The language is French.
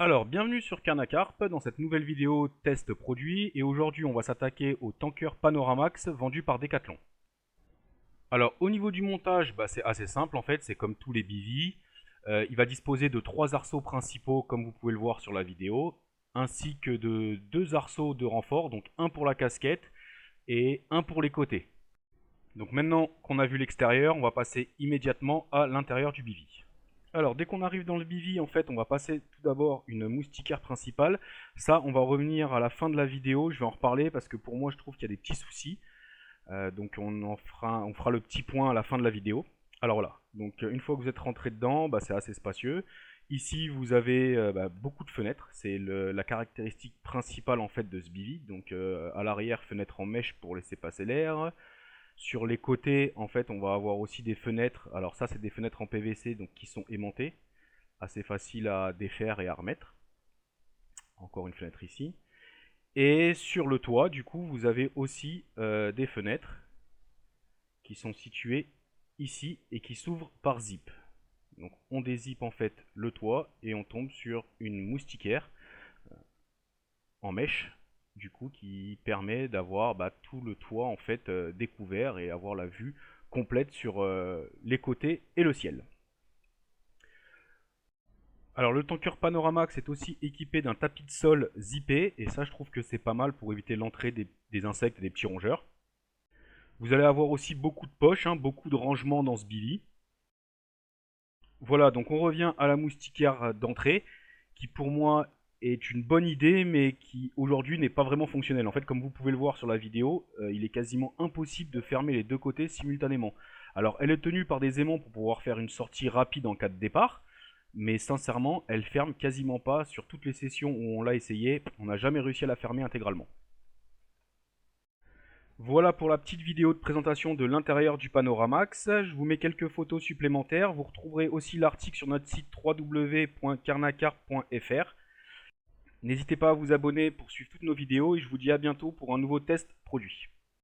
Alors, bienvenue sur Carnacarp dans cette nouvelle vidéo test produit et aujourd'hui on va s'attaquer au tanker Panoramax vendu par Decathlon. Alors au niveau du montage, c'est assez simple en fait, c'est comme tous les BV. Il va disposer de 3 arceaux principaux comme vous pouvez le voir sur la vidéo, ainsi que de 2 arceaux de renfort, donc un pour la casquette et un pour les côtés. Donc maintenant qu'on a vu l'extérieur, on va passer immédiatement à l'intérieur du BV. Alors, dès qu'on arrive dans le BV, en fait, on va passer tout d'abord une moustiquaire principale. Ça, on va revenir à la fin de la vidéo. Je vais en reparler parce que pour moi, je trouve qu'il y a des petits soucis. Donc, on fera le petit point à la fin de la vidéo. Alors voilà. Donc, une fois que vous êtes rentré dedans, c'est assez spacieux. Ici, vous avez beaucoup de fenêtres. C'est la caractéristique principale en fait de ce BV. Donc, à l'arrière, fenêtre en mèche pour laisser passer l'air. Sur les côtés, en fait, on va avoir aussi des fenêtres. Alors ça, c'est des fenêtres en PVC donc qui sont aimantées, assez facile à défaire et à remettre. Encore une fenêtre ici. Et sur le toit, du coup, vous avez aussi des fenêtres qui sont situées ici et qui s'ouvrent par zip. Donc on dézippe en fait le toit et on tombe sur une moustiquaire en mèche, du coup, qui permet d'avoir tout le toit en fait découvert et avoir la vue complète sur les côtés et le ciel. Alors le tanker Panoramax est aussi équipé d'un tapis de sol zippé, et ça je trouve que c'est pas mal pour éviter l'entrée des insectes et des petits rongeurs. Vous allez avoir aussi beaucoup de poches, beaucoup de rangements dans ce Billy. Voilà, donc on revient à la moustiquaire d'entrée, qui pour moi est une bonne idée, mais qui aujourd'hui n'est pas vraiment fonctionnelle. En fait, comme vous pouvez le voir sur la vidéo, il est quasiment impossible de fermer les deux côtés simultanément. Alors elle est tenue par des aimants pour pouvoir faire une sortie rapide en cas de départ, mais sincèrement, elle ferme quasiment pas. Sur toutes les sessions où on l'a essayé, on n'a jamais réussi à la fermer intégralement. Voilà pour la petite vidéo de présentation de l'intérieur du Panoramax. Je vous mets quelques photos supplémentaires. Vous retrouverez aussi l'article sur notre site www.carnacarp.fr. N'hésitez pas à vous abonner pour suivre toutes nos vidéos et je vous dis à bientôt pour un nouveau test produit.